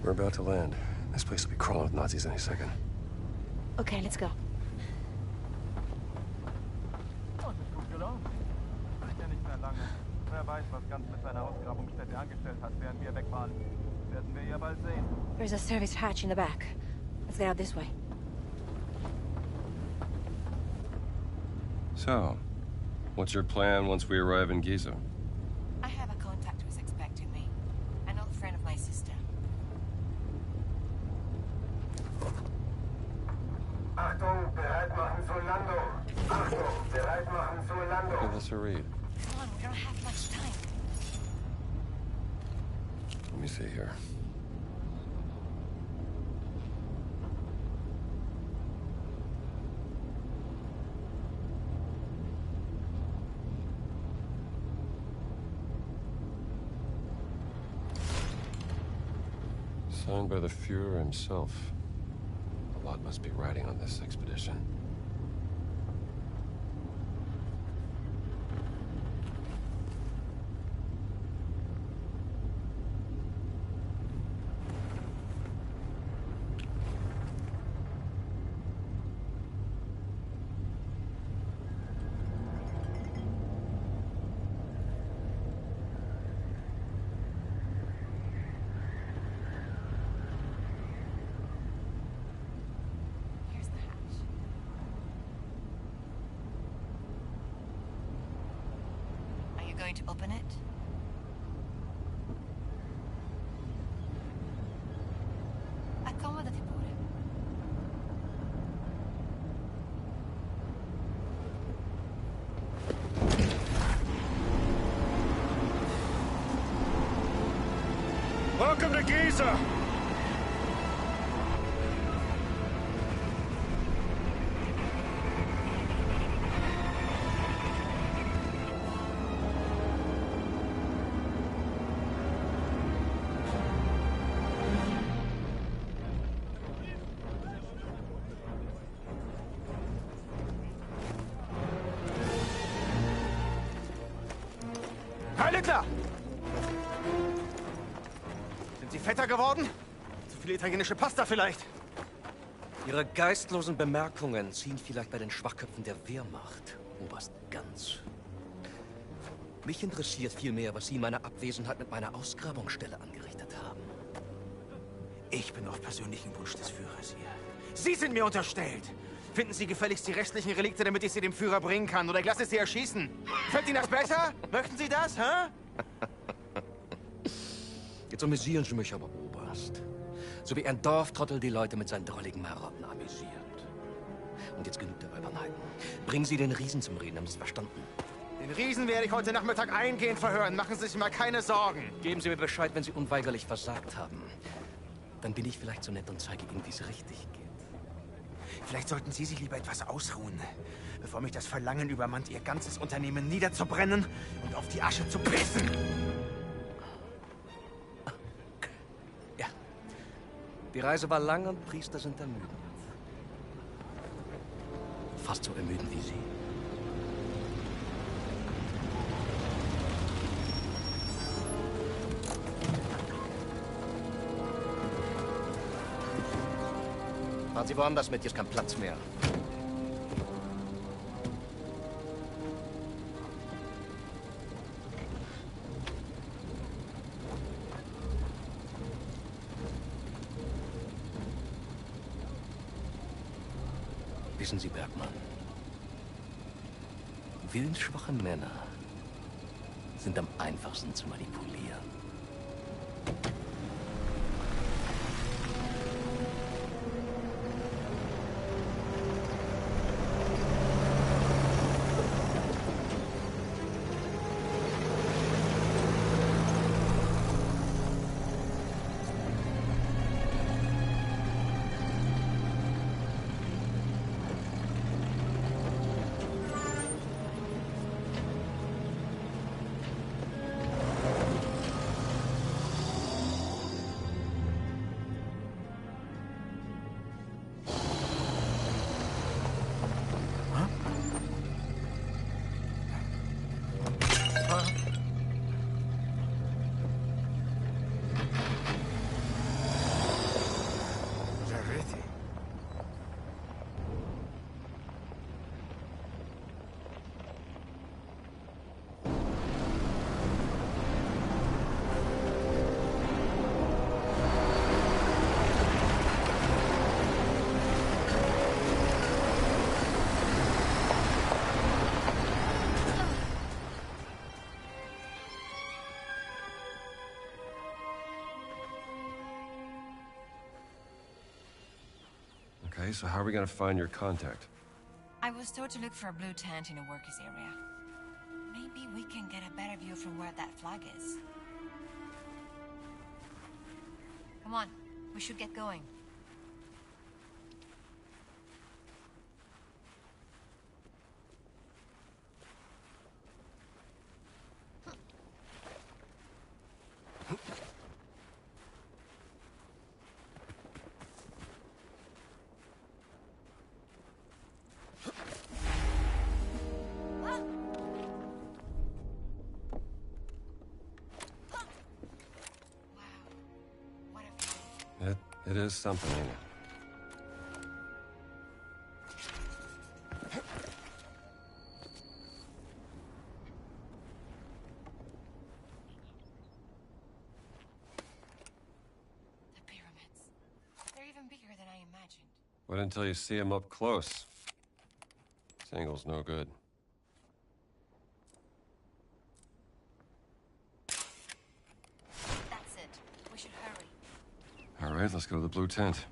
We're about to land. This place will be crawling with Nazis any second. Okay, let's go. Gut gelaufen. Sicher nicht mehr lange. Wer weiß, was Ganz mit seiner Ausgrabungsstätte angestellt hat, während wir wegfahren. Werden wir ja bald sehen. There's a service hatch in the back. Let's get out this way. So, what's your plan once we arrive in Giza? I have a contact who's expecting me. An old friend of my sister. Achtung, bereit machen zur Landung. Achtung, bereit machen zur Landung. Give us a read. Come on, we don't have much time. Let me see here. Signed by the Führer himself. A lot must be riding on this expedition. Here's the hatch. Are you going to open it? Accomodati pure. Welcome to Giza! Herr Littler! Sind Sie fetter geworden? Zu viel italienische Pasta vielleicht? Ihre geistlosen Bemerkungen ziehen vielleicht bei den Schwachköpfen der Wehrmacht, Oberst Ganz. Mich interessiert vielmehr, was Sie in meiner Abwesenheit mit meiner Ausgrabungsstelle angerichtet haben. Ich bin auf persönlichen Wunsch des Führers hier. Sie sind mir unterstellt! Finden Sie gefälligst die restlichen Relikte, damit ich sie dem Führer bringen kann, oder ich lasse Sie erschießen. Fällt Ihnen das besser? Möchten Sie das, hä? Jetzt amüsieren Sie mich aber, Oberst. So wie ein Dorftrottel die Leute mit seinen drolligen Marotten amüsiert. Und jetzt genug der Albernheiten. Bringen Sie den Riesen zum Reden, haben Sie es verstanden? Den Riesen werde ich heute Nachmittag eingehend verhören. Machen Sie sich mal keine Sorgen. Geben Sie mir Bescheid, wenn Sie unweigerlich versagt haben. Dann bin ich vielleicht so nett und zeige Ihnen, wie es richtig geht. Vielleicht sollten Sie sich lieber etwas ausruhen, bevor mich das Verlangen übermannt, Ihr ganzes Unternehmen niederzubrennen und auf die Asche zu pissen. Ja. Die Reise war lang und Priester sind ermüdend. Fast so ermüdend wie Sie. Fahren Sie woanders mit, hier ist kein Platz mehr. Wissen Sie, Bergmann, willensschwache Männer sind am einfachsten zu manipulieren. Okay, so how are we gonna find your contact? I was told to look for a blue tent in a workers' area. Maybe we can get a better view from where that flag is. Come on, we should get going. It is something, ain't it? The pyramids. They're even bigger than I imagined. Wait until you see him up close. This angle's no good. That's it. We should hurry. All right, let's go to the blue tent.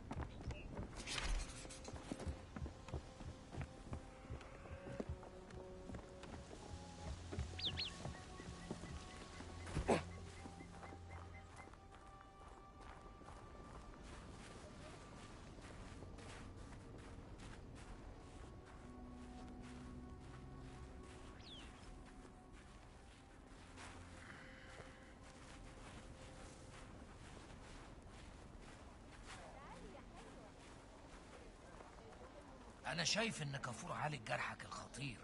أنا شايف إن كافور عالج جرحك الخطير.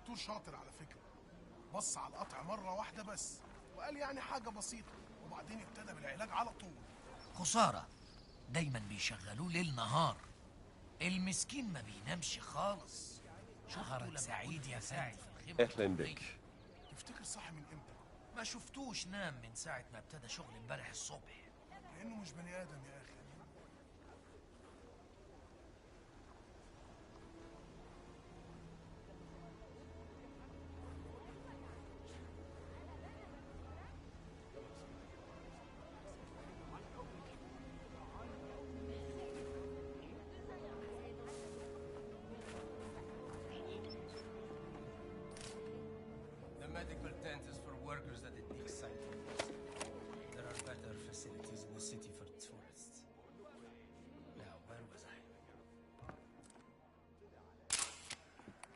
دكتور شاطر على فكرة. بص على القطع مرة واحدة بس وقال يعني حاجة بسيطة، وبعدين ابتدى بالعلاج على طول. خسارة، دايما بيشغلوه ليل نهار. المسكين ما بينامش خالص. نهارك سعيد يا فندم. أهلا بك. تفتكر صح من امتى؟ ما شفتوش نام من ساعة ما ابتدى شغل امبارح الصبح. لأنه مش بني آدم يا أخي. The medical tent is for workers at the dig site. There are better facilities in the city for tourists. Now, where was I?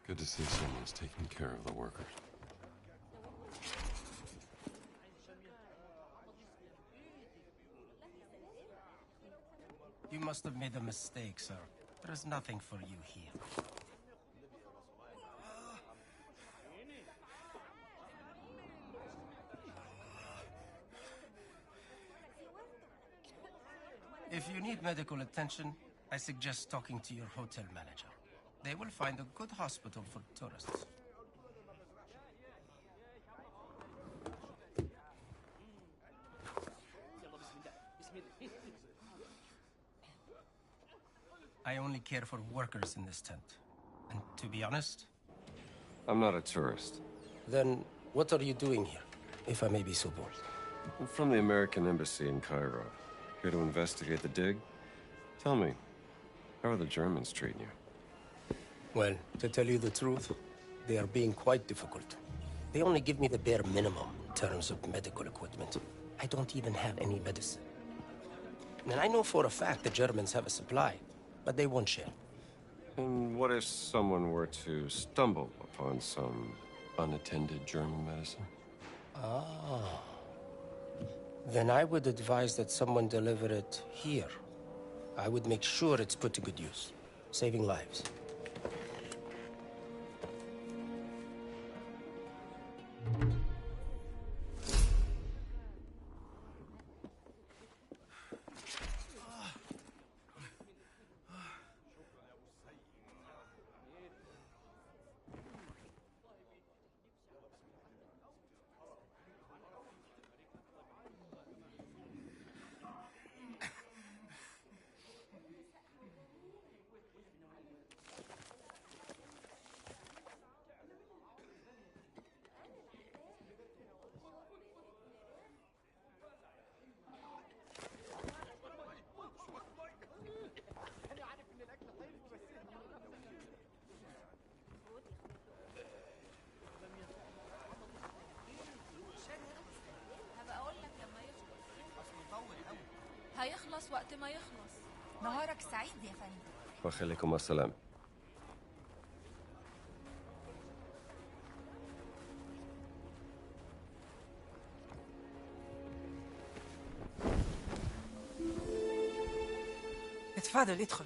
Good to see someone's taking care of the workers. You must have made a mistake, sir. There is nothing for you here. If you need medical attention, I suggest talking to your hotel manager. They will find a good hospital for tourists. I only care for workers in this tent. And to be honest... I'm not a tourist. Then what are you doing here, if I may be so bold? I'm from the American Embassy in Cairo. Here to investigate the dig. Tell me, how are the Germans treating you? Well, to tell you the truth, they are being quite difficult. They only give me the bare minimum in terms of medical equipment. I don't even have any medicine. And I know for a fact the Germans have a supply, but they won't share. And what if someone were to stumble upon some unattended German medicine? Ah. Then I would advise that someone deliver it here. I would make sure it's put to good use, saving lives. هيخلص وقت ما يخلص. نهارك سعيد يا فندم. وخليكم السلام. اتفضل ادخل.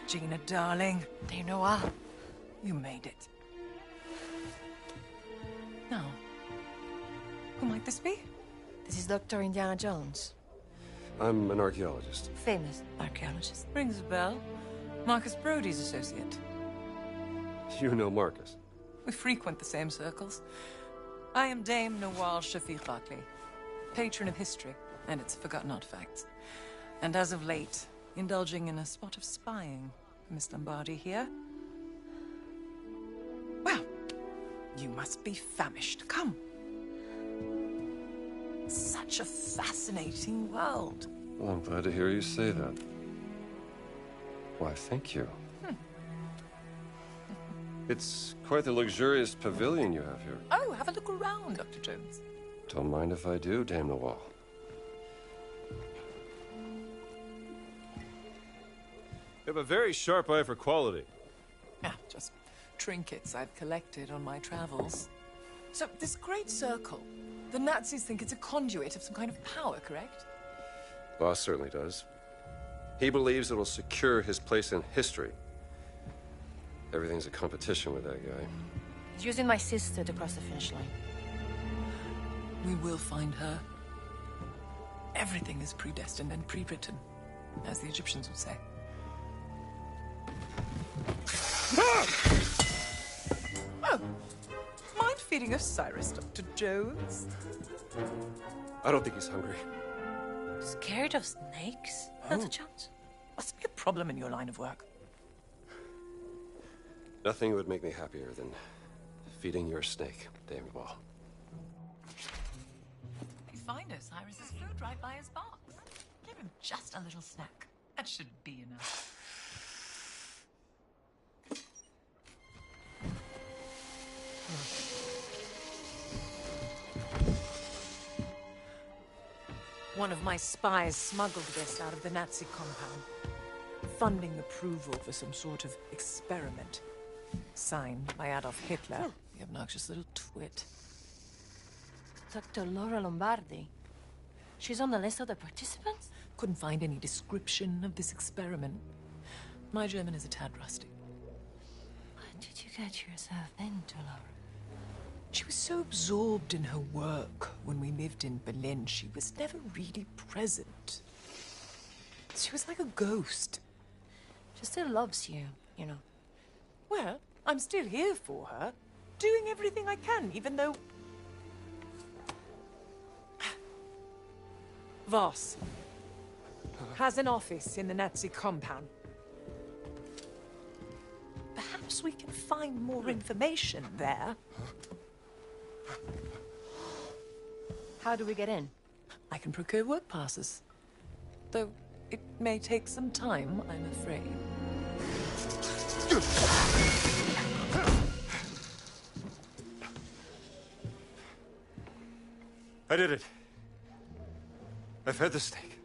Gina, darling. Do you know what? You made it. Now, who might this be? This is Dr. Indiana Jones. I'm an archaeologist. Famous archaeologist. Rings a bell. Marcus Brody's associate. You know Marcus? We frequent the same circles. I am Dame Nawal Shafiq Akli, patron of history and its forgotten artifacts. And as of late, indulging in a spot of spying. Miss Lombardi here. Well, you must be famished. Come. Such a fascinating world. Well, I'm glad to hear you say that. Why, thank you. It's quite the luxurious pavilion you have here. Oh, have a look around, Dr. Jones. Don't mind if I do, Dame Nawal. You have a very sharp eye for quality. Ah, just trinkets I've collected on my travels. So, this great circle, the Nazis think it's a conduit of some kind of power, correct? Boss certainly does. He believes it'll secure his place in history. Everything's a competition with that guy. He's using my sister to cross the finish line. We will find her. Everything is predestined and pre-written, as the Egyptians would say. Oh! Mind feeding Osiris, Dr. Jones? I don't think he's hungry. Scared of snakes, Dr. Jones? Must be a problem in your line of work. Nothing would make me happier than feeding your snake, Dame Wall. You find Osiris's food right by his box. Give him just a little snack. That should be enough. One of my spies smuggled this out of the Nazi compound, funding approval for some sort of experiment. Signed by Adolf Hitler, the obnoxious little twit. Dr. Laura Lombardi. She's on the list of the participants? Couldn't find any description of this experiment. My German is a tad rusty. What did you get yourself into, Laura? She was so absorbed in her work when we lived in Berlin, she was never really present. She was like a ghost. She still loves you, you know. Well, I'm still here for her, doing everything I can, even though... Voss has an office in the Nazi compound. Perhaps we can find more information there. How do we get in? I can procure work passes. Though it may take some time, I'm afraid. I did it. I fed the snake.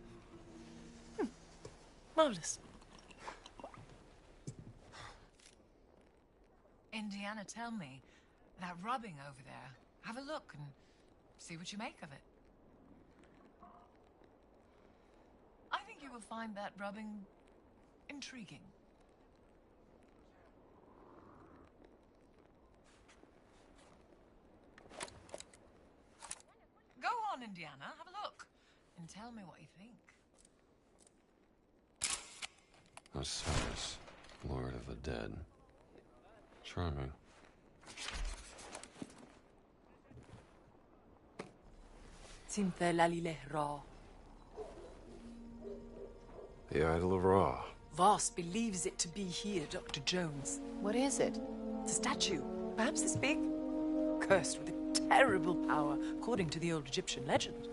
Marvelous. Indiana, tell me, that rubbing over there, have a look and see what you make of it. I think you will find that rubbing intriguing. Go on, Indiana, have a look and tell me what you think. Osiris, Lord of the Dead. Charming. Simfe lalile Ra. The Idol of Ra. Voss believes it to be here, Dr. Jones. What is it? It's a statue, perhaps this big. Cursed with a terrible power, according to the old Egyptian legend.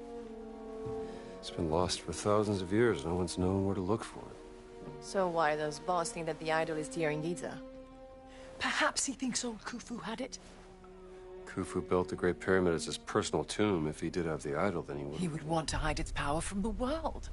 It's been lost for thousands of years. No one's known where to look for it. So why does Voss think that the idol is here in Giza? Perhaps he thinks old Khufu had it. Khufu built the Great Pyramid as his personal tomb. If he did have the idol, then he would... He would want to hide its power from the world.